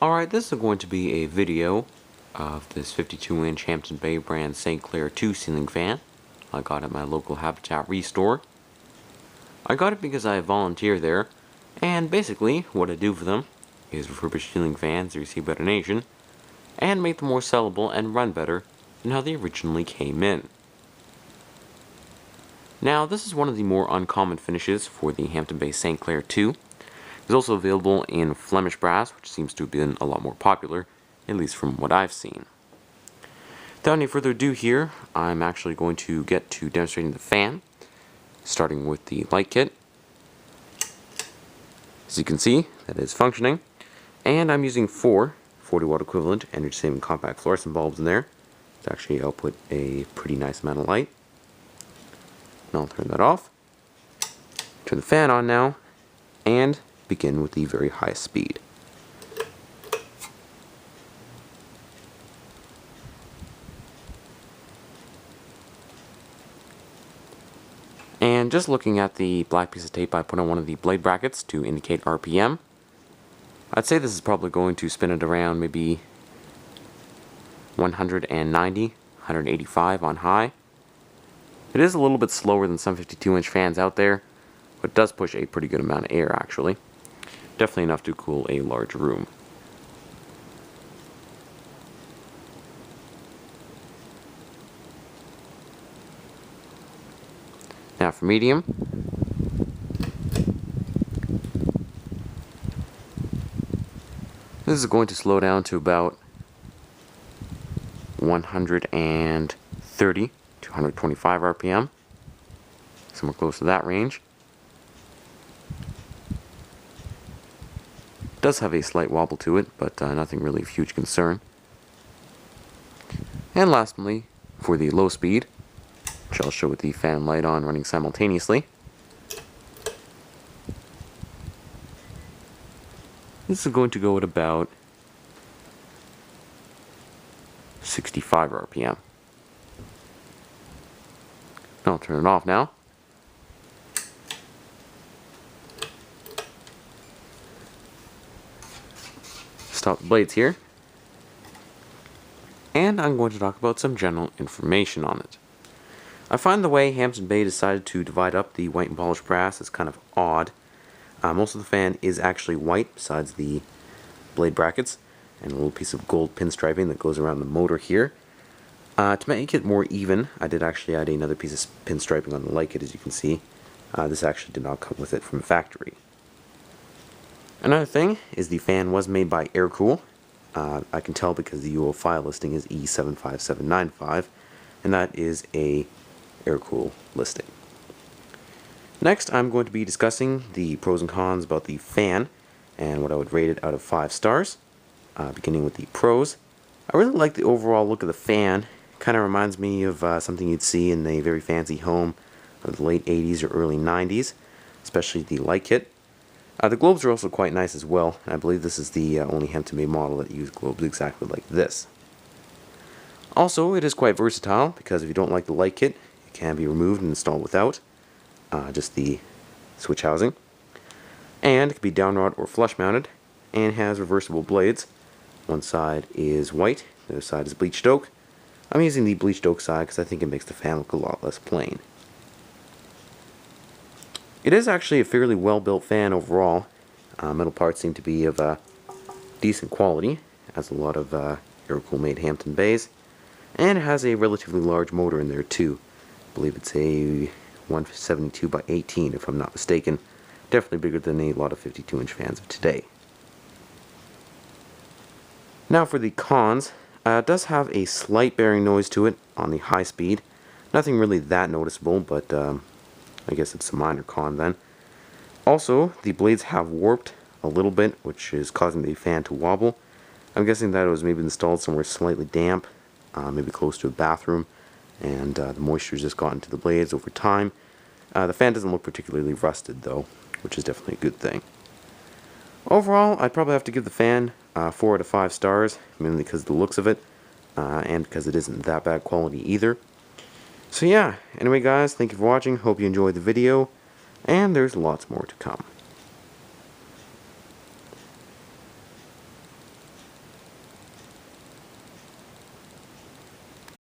Alright, this is going to be a video of this 52-inch Hampton Bay brand St. Clair 2 ceiling fan I got at my local Habitat Restore. I got it because I volunteer there, and basically what I do for them is refurbish ceiling fans they receive a donation and make them more sellable and run better than how they originally came in. Now, this is one of the more uncommon finishes for the Hampton Bay St. Clair 2. It's also available in Flemish brass, which seems to have been a lot more popular, at least from what I've seen. Without any further ado here, I'm actually going to get to demonstrating the fan, starting with the light kit. As you can see, that is functioning, and I'm using 4 40-watt equivalent energy-saving compact fluorescent bulbs in there to actually output a pretty nice amount of light. And I'll turn that off, turn the fan on now, and begin with the very highest speed. And just looking at the black piece of tape I put on one of the blade brackets to indicate RPM, I'd say this is probably going to spin it around maybe 190, 185 on high. It is a little bit slower than some 52-inch fans out there, but it does push a pretty good amount of air actually. Definitely enough to cool a large room. Now for medium, this is going to slow down to about 130 to 125 RPM, somewhere close to that range. Does have a slight wobble to it, but nothing really of huge concern. And lastly, for the low speed, which I'll show with the fan and light on running simultaneously, this is going to go at about 65 RPM. I'll turn it off now. Stop the blades here, and I'm going to talk about some general information on it. I find the way Hampton Bay decided to divide up the white and polished brass is kind of odd. Most of the fan is actually white besides the blade brackets and a little piece of gold pinstriping that goes around the motor here. To make it more even, I did actually add another piece of pinstriping on the light kit, as you can see. This actually did not come with it from factory. Another thing is the fan was made by Aircool. I can tell because the UO file listing is E75795, and that is a Aircool listing. Next, I'm going to be discussing the pros and cons about the fan and what I would rate it out of 5 stars. Beginning with the pros, I really like the overall look of the fan. Kind of reminds me of something you'd see in a very fancy home of the late 80s or early 90s, especially the light kit. The globes are also quite nice as well. I believe this is the only Hampton Bay model that uses globes exactly like this. Also, it is quite versatile because if you don't like the light kit, it can be removed and installed without just the switch housing. And it can be downrod or flush mounted, and has reversible blades. One side is white, the other side is bleached oak. I'm using the bleached oak side because I think it makes the fan look a lot less plain. It is actually a fairly well-built fan overall. Metal parts seem to be of decent quality, as a lot of Aircool made Hampton Bays, and it has a relatively large motor in there too. I believe it's a 172 by 18 if I'm not mistaken. Definitely bigger than a lot of 52-inch fans of today. Now for the cons, it does have a slight bearing noise to it on the high speed. Nothing really that noticeable, but I guess it's a minor con then. Also, the blades have warped a little bit, which is causing the fan to wobble. I'm guessing that it was maybe installed somewhere slightly damp, maybe close to a bathroom, and the moisture just got into the blades over time. The fan doesn't look particularly rusted though, which is definitely a good thing. Overall, I'd probably have to give the fan 4 out of 5 stars, mainly because of the looks of it, and because it isn't that bad quality either. So yeah, anyway guys, thank you for watching, hope you enjoyed the video, and there's lots more to come.